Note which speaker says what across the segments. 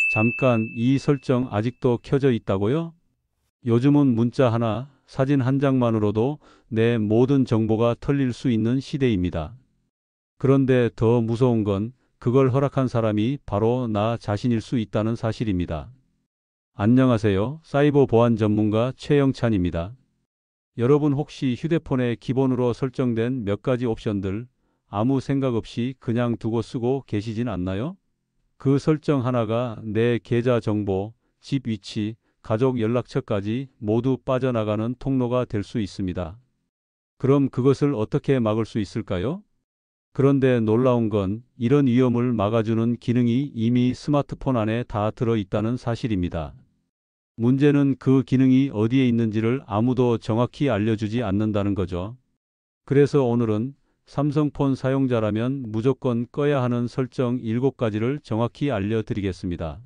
Speaker 1: 잠깐, 이 설정 아직도 켜져 있다고요? 요즘은 문자 하나, 사진 한 장만으로도 내 모든 정보가 털릴 수 있는 시대입니다. 그런데 더 무서운 건 그걸 허락한 사람이 바로 나 자신일 수 있다는 사실입니다. 안녕하세요. 사이버 보안 전문가 최영찬입니다. 여러분 혹시 휴대폰에 기본으로 설정된 몇 가지 옵션들 아무 생각 없이 그냥 두고 쓰고 계시진 않나요? 그 설정 하나가 내 계좌 정보, 집 위치, 가족 연락처까지 모두 빠져나가는 통로가 될 수 있습니다. 그럼 그것을 어떻게 막을 수 있을까요? 그런데 놀라운 건 이런 위험을 막아주는 기능이 이미 스마트폰 안에 다 들어 있다는 사실입니다. 문제는 그 기능이 어디에 있는지를 아무도 정확히 알려주지 않는다는 거죠. 그래서 오늘은 삼성폰 사용자라면 무조건 꺼야 하는 설정 7가지를 정확히 알려드리겠습니다.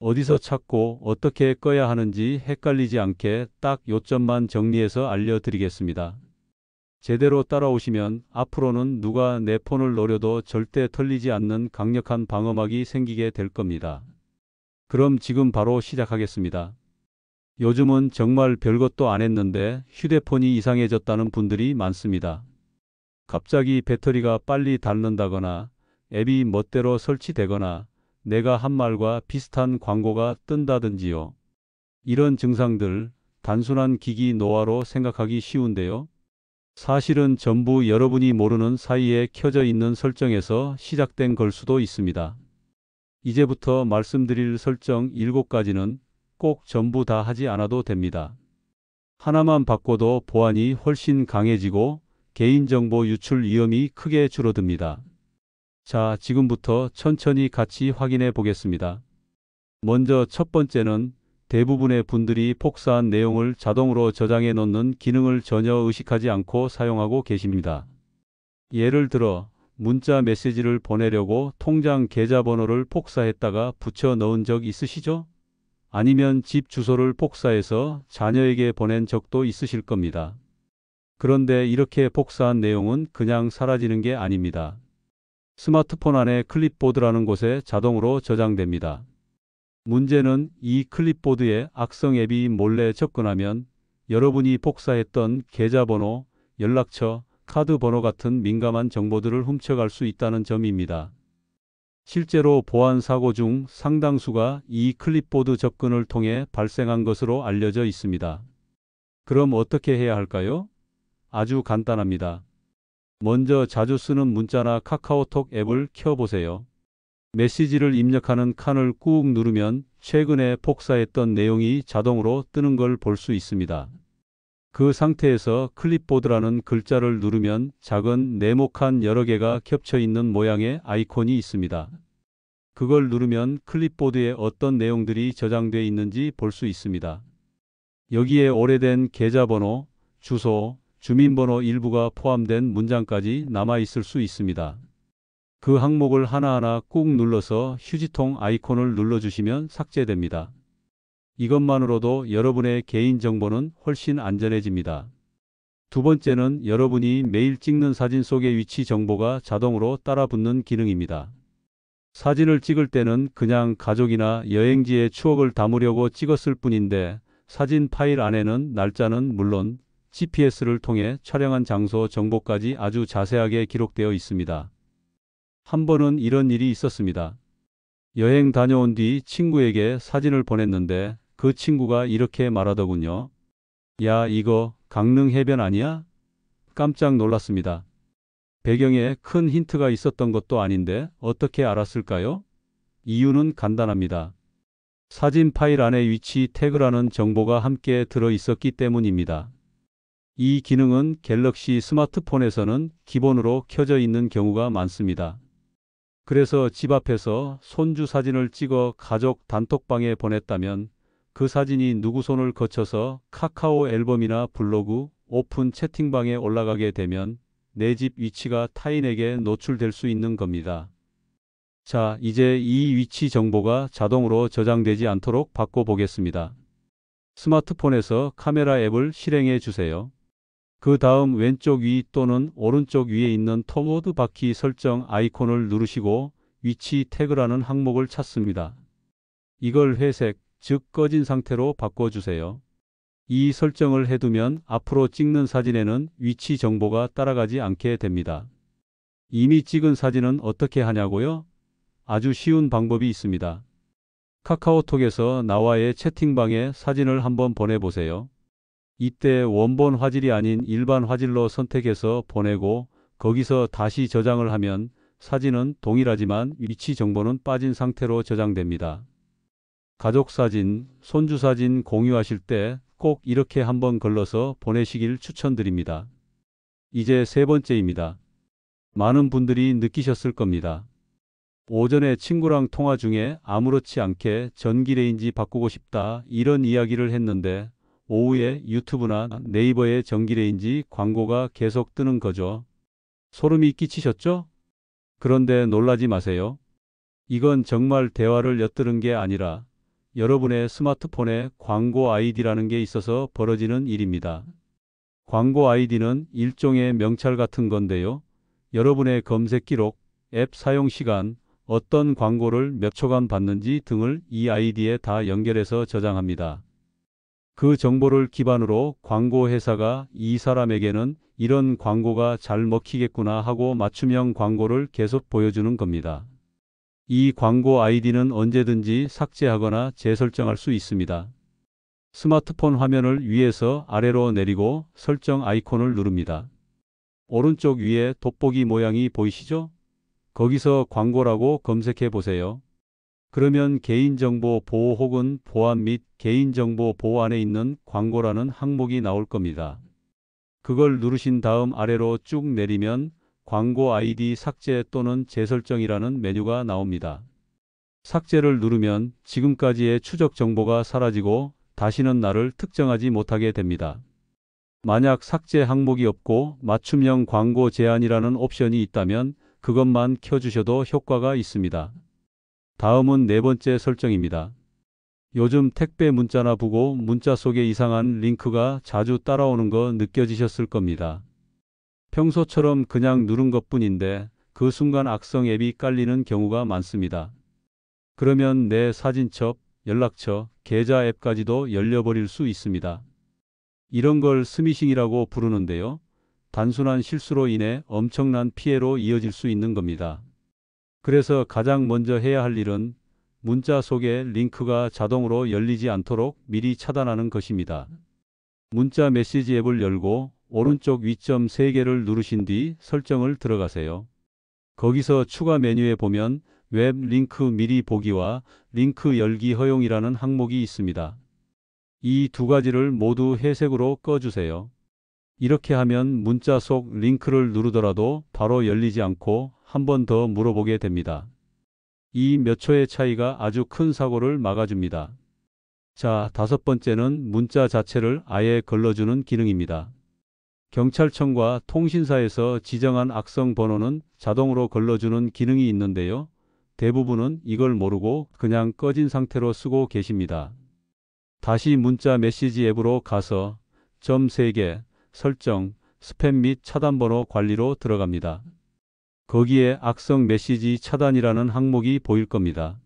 Speaker 1: 어디서 찾고 어떻게 꺼야 하는지 헷갈리지 않게 딱 요점만 정리해서 알려드리겠습니다. 제대로 따라오시면 앞으로는 누가 내 폰을 노려도 절대 털리지 않는 강력한 방어막이 생기게 될 겁니다. 그럼 지금 바로 시작하겠습니다. 요즘은 정말 별것도 안 했는데 휴대폰이 이상해졌다는 분들이 많습니다. 갑자기 배터리가 빨리 닳는다거나 앱이 멋대로 설치되거나 내가 한 말과 비슷한 광고가 뜬다든지요. 이런 증상들 단순한 기기 노화로 생각하기 쉬운데요. 사실은 전부 여러분이 모르는 사이에 켜져 있는 설정에서 시작된 걸 수도 있습니다. 이제부터 말씀드릴 설정 7가지는 꼭 전부 다 하지 않아도 됩니다. 하나만 바꿔도 보안이 훨씬 강해지고 개인정보 유출 위험이 크게 줄어듭니다. 자, 지금부터 천천히 같이 확인해 보겠습니다. 먼저 첫 번째는 대부분의 분들이 복사한 내용을 자동으로 저장해 놓는 기능을 전혀 의식하지 않고 사용하고 계십니다. 예를 들어 문자 메시지를 보내려고 통장 계좌번호를 복사했다가 붙여 넣은 적 있으시죠? 아니면 집 주소를 복사해서 자녀에게 보낸 적도 있으실 겁니다. 그런데 이렇게 복사한 내용은 그냥 사라지는 게 아닙니다. 스마트폰 안에 클립보드라는 곳에 자동으로 저장됩니다. 문제는 이 클립보드에 악성 앱이 몰래 접근하면 여러분이 복사했던 계좌번호, 연락처, 카드 번호 같은 민감한 정보들을 훔쳐갈 수 있다는 점입니다. 실제로 보안 사고 중 상당수가 이 클립보드 접근을 통해 발생한 것으로 알려져 있습니다. 그럼 어떻게 해야 할까요? 아주 간단합니다. 먼저 자주 쓰는 문자나 카카오톡 앱을 켜보세요. 메시지를 입력하는 칸을 꾹 누르면 최근에 복사했던 내용이 자동으로 뜨는 걸 볼 수 있습니다. 그 상태에서 클립보드라는 글자를 누르면 작은 네모칸 여러 개가 겹쳐 있는 모양의 아이콘이 있습니다. 그걸 누르면 클립보드에 어떤 내용들이 저장되어 있는지 볼 수 있습니다. 여기에 오래된 계좌번호, 주소, 주민번호 일부가 포함된 문장까지 남아 있을 수 있습니다. 그 항목을 하나하나 꾹 눌러서 휴지통 아이콘을 눌러주시면 삭제됩니다. 이것만으로도 여러분의 개인정보는 훨씬 안전해집니다. 두 번째는 여러분이 매일 찍는 사진 속의 위치 정보가 자동으로 따라붙는 기능입니다. 사진을 찍을 때는 그냥 가족이나 여행지의 추억을 담으려고 찍었을 뿐인데 사진 파일 안에는 날짜는 물론 GPS를 통해 촬영한 장소 정보까지 아주 자세하게 기록되어 있습니다. 한 번은 이런 일이 있었습니다. 여행 다녀온 뒤 친구에게 사진을 보냈는데 그 친구가 이렇게 말하더군요. 야, 이거 강릉 해변 아니야? 깜짝 놀랐습니다. 배경에 큰 힌트가 있었던 것도 아닌데 어떻게 알았을까요? 이유는 간단합니다. 사진 파일 안에 위치 태그라는 정보가 함께 들어 있었기 때문입니다. 이 기능은 갤럭시 스마트폰에서는 기본으로 켜져 있는 경우가 많습니다. 그래서 집 앞에서 손주 사진을 찍어 가족 단톡방에 보냈다면 그 사진이 누구 손을 거쳐서 카카오 앨범이나 블로그, 오픈 채팅방에 올라가게 되면 내 집 위치가 타인에게 노출될 수 있는 겁니다. 자, 이제 이 위치 정보가 자동으로 저장되지 않도록 바꿔보겠습니다. 스마트폰에서 카메라 앱을 실행해 주세요. 그 다음 왼쪽 위 또는 오른쪽 위에 있는 톱 바퀴 설정 아이콘을 누르시고 위치 태그라는 항목을 찾습니다. 이걸 회색, 즉 꺼진 상태로 바꿔주세요. 이 설정을 해두면 앞으로 찍는 사진에는 위치 정보가 따라가지 않게 됩니다. 이미 찍은 사진은 어떻게 하냐고요? 아주 쉬운 방법이 있습니다. 카카오톡에서 나와의 채팅방에 사진을 한번 보내보세요. 이때 원본 화질이 아닌 일반 화질로 선택해서 보내고 거기서 다시 저장을 하면 사진은 동일하지만 위치 정보는 빠진 상태로 저장됩니다. 가족 사진, 손주 사진 공유하실 때 꼭 이렇게 한번 걸러서 보내시길 추천드립니다. 이제 세 번째입니다. 많은 분들이 느끼셨을 겁니다. 오전에 친구랑 통화 중에 아무렇지 않게 전기레인지 바꾸고 싶다 이런 이야기를 했는데 오후에 유튜브나 네이버에 전기레인지 광고가 계속 뜨는 거죠. 소름이 끼치셨죠? 그런데 놀라지 마세요. 이건 정말 대화를 엿들은 게 아니라 여러분의 스마트폰에 광고 아이디라는 게 있어서 벌어지는 일입니다. 광고 아이디는 일종의 명찰 같은 건데요. 여러분의 검색 기록, 앱 사용 시간, 어떤 광고를 몇 초간 봤는지 등을 이 아이디에 다 연결해서 저장합니다. 그 정보를 기반으로 광고 회사가 이 사람에게는 이런 광고가 잘 먹히겠구나 하고 맞춤형 광고를 계속 보여주는 겁니다. 이 광고 아이디는 언제든지 삭제하거나 재설정할 수 있습니다. 스마트폰 화면을 위에서 아래로 내리고 설정 아이콘을 누릅니다. 오른쪽 위에 돋보기 모양이 보이시죠? 거기서 광고라고 검색해 보세요. 그러면 개인정보 보호 혹은 보안 및 개인정보 보호 안에 있는 광고라는 항목이 나올 겁니다. 그걸 누르신 다음 아래로 쭉 내리면 광고 아이디 삭제 또는 재설정이라는 메뉴가 나옵니다. 삭제를 누르면 지금까지의 추적 정보가 사라지고 다시는 나를 특정하지 못하게 됩니다. 만약 삭제 항목이 없고 맞춤형 광고 제한이라는 옵션이 있다면 그것만 켜주셔도 효과가 있습니다. 다음은 네 번째 설정입니다. 요즘 택배 문자나 보고 문자 속에 이상한 링크가 자주 따라오는 거 느껴지셨을 겁니다. 평소처럼 그냥 누른 것뿐인데 그 순간 악성 앱이 깔리는 경우가 많습니다. 그러면 내 사진첩, 연락처, 계좌 앱까지도 열려버릴 수 있습니다. 이런 걸 스미싱이라고 부르는데요. 단순한 실수로 인해 엄청난 피해로 이어질 수 있는 겁니다. 그래서 가장 먼저 해야 할 일은 문자 속에 링크가 자동으로 열리지 않도록 미리 차단하는 것입니다. 문자 메시지 앱을 열고 오른쪽 위점 3개를 누르신 뒤 설정을 들어가세요. 거기서 추가 메뉴에 보면 웹 링크 미리 보기와 링크 열기 허용이라는 항목이 있습니다. 이 두 가지를 모두 회색으로 꺼주세요. 이렇게 하면 문자 속 링크를 누르더라도 바로 열리지 않고 한 번 더 물어보게 됩니다. 이 몇 초의 차이가 아주 큰 사고를 막아줍니다. 자, 다섯 번째는 문자 자체를 아예 걸러주는 기능입니다. 경찰청과 통신사에서 지정한 악성 번호는 자동으로 걸러주는 기능이 있는데요. 대부분은 이걸 모르고 그냥 꺼진 상태로 쓰고 계십니다. 다시 문자 메시지 앱으로 가서 점 3개, 설정, 스팸 및 차단 번호 관리로 들어갑니다. 거기에 악성 메시지 차단이라는 항목이 보일 겁니다.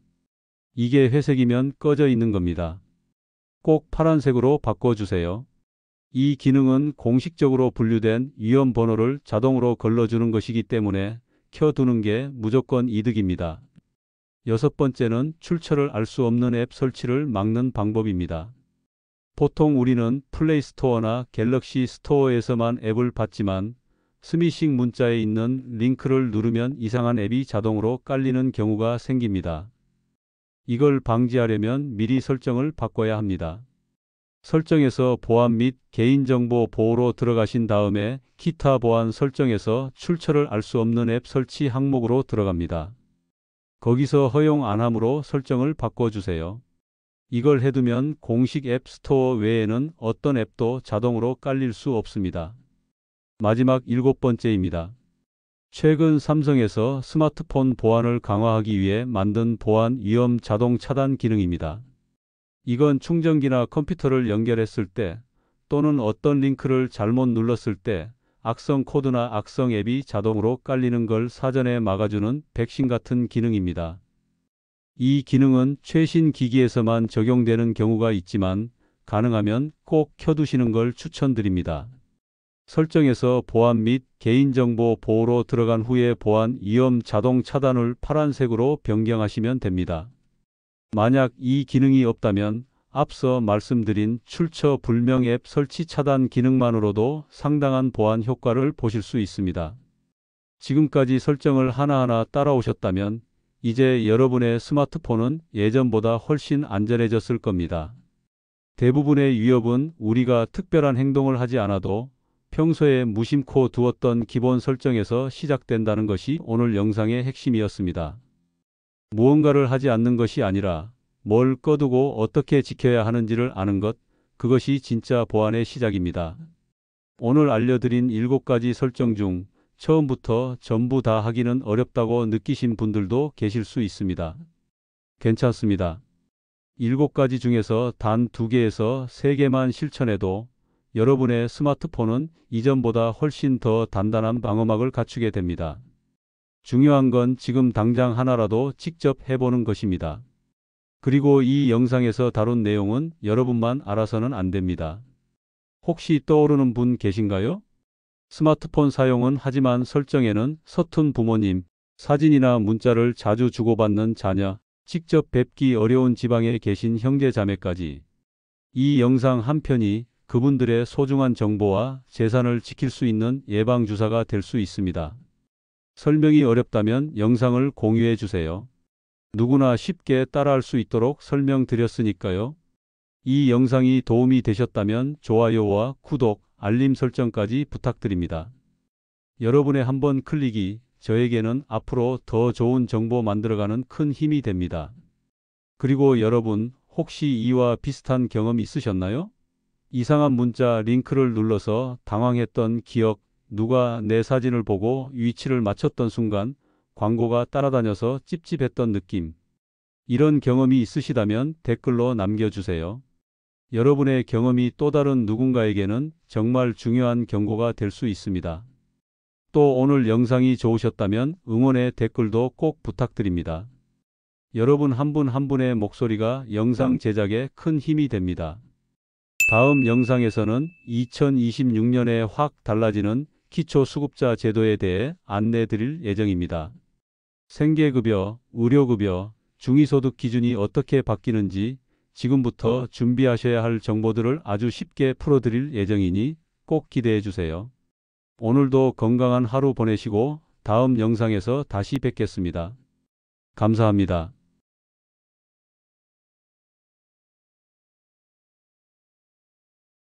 Speaker 1: 이게 회색이면 꺼져 있는 겁니다. 꼭 파란색으로 바꿔주세요. 이 기능은 공식적으로 분류된 위험 번호를 자동으로 걸러주는 것이기 때문에 켜두는 게 무조건 이득입니다. 여섯 번째는 출처를 알 수 없는 앱 설치를 막는 방법입니다. 보통 우리는 플레이스토어나 갤럭시 스토어에서만 앱을 받지만 스미싱 문자에 있는 링크를 누르면 이상한 앱이 자동으로 깔리는 경우가 생깁니다. 이걸 방지하려면 미리 설정을 바꿔야 합니다. 설정에서 보안 및 개인정보 보호로 들어가신 다음에 기타 보안 설정에서 출처를 알 수 없는 앱 설치 항목으로 들어갑니다. 거기서 허용 안함으로 설정을 바꿔주세요. 이걸 해두면 공식 앱 스토어 외에는 어떤 앱도 자동으로 깔릴 수 없습니다. 마지막 일곱 번째입니다. 최근 삼성에서 스마트폰 보안을 강화하기 위해 만든 보안 위험 자동 차단 기능입니다. 이건 충전기나 컴퓨터를 연결했을 때 또는 어떤 링크를 잘못 눌렀을 때 악성 코드나 악성 앱이 자동으로 깔리는 걸 사전에 막아주는 백신 같은 기능입니다. 이 기능은 최신 기기에서만 적용되는 경우가 있지만 가능하면 꼭 켜두시는 걸 추천드립니다. 설정에서 보안 및 개인정보 보호로 들어간 후에 보안 위험 자동 차단을 파란색으로 변경하시면 됩니다. 만약 이 기능이 없다면 앞서 말씀드린 출처 불명 앱 설치 차단 기능만으로도 상당한 보안 효과를 보실 수 있습니다. 지금까지 설정을 하나하나 따라오셨다면 이제 여러분의 스마트폰은 예전보다 훨씬 안전해졌을 겁니다. 대부분의 위협은 우리가 특별한 행동을 하지 않아도 평소에 무심코 두었던 기본 설정에서 시작된다는 것이 오늘 영상의 핵심이었습니다. 무언가를 하지 않는 것이 아니라 뭘 꺼두고 어떻게 지켜야 하는지를 아는 것, 그것이 진짜 보안의 시작입니다. 오늘 알려드린 7가지 설정 중 처음부터 전부 다 하기는 어렵다고 느끼신 분들도 계실 수 있습니다. 괜찮습니다. 7가지 중에서 단 2개에서 3개만 실천해도 여러분의 스마트폰은 이전보다 훨씬 더 단단한 방어막을 갖추게 됩니다. 중요한 건 지금 당장 하나라도 직접 해보는 것입니다. 그리고 이 영상에서 다룬 내용은 여러분만 알아서는 안 됩니다. 혹시 떠오르는 분 계신가요? 스마트폰 사용은 하지만 설정에는 서툰 부모님, 사진이나 문자를 자주 주고받는 자녀, 직접 뵙기 어려운 지방에 계신 형제 자매까지 이 영상 한 편이 그분들의 소중한 정보와 재산을 지킬 수 있는 예방주사가 될 수 있습니다. 설명이 어렵다면 영상을 공유해 주세요. 누구나 쉽게 따라할 수 있도록 설명드렸으니까요. 이 영상이 도움이 되셨다면 좋아요와 구독, 알림 설정까지 부탁드립니다. 여러분의 한 번 클릭이 저에게는 앞으로 더 좋은 정보 만들어가는 큰 힘이 됩니다. 그리고 여러분 혹시 이와 비슷한 경험 있으셨나요? 이상한 문자 링크를 눌러서 당황했던 기억, 누가 내 사진을 보고 위치를 맞췄던 순간 광고가 따라다녀서 찝찝했던 느낌. 이런 경험이 있으시다면 댓글로 남겨주세요. 여러분의 경험이 또 다른 누군가에게는 정말 중요한 경고가 될 수 있습니다. 또 오늘 영상이 좋으셨다면 응원의 댓글도 꼭 부탁드립니다. 여러분 한 분 한 분의 목소리가 영상 제작에 큰 힘이 됩니다. 다음 영상에서는 2026년에 확 달라지는 기초수급자 제도에 대해 안내 드릴 예정입니다. 생계급여, 의료급여, 중위소득 기준이 어떻게 바뀌는지 지금부터 준비하셔야 할 정보들을 아주 쉽게 풀어드릴 예정이니 꼭 기대해 주세요. 오늘도 건강한 하루 보내시고 다음 영상에서 다시 뵙겠습니다. 감사합니다.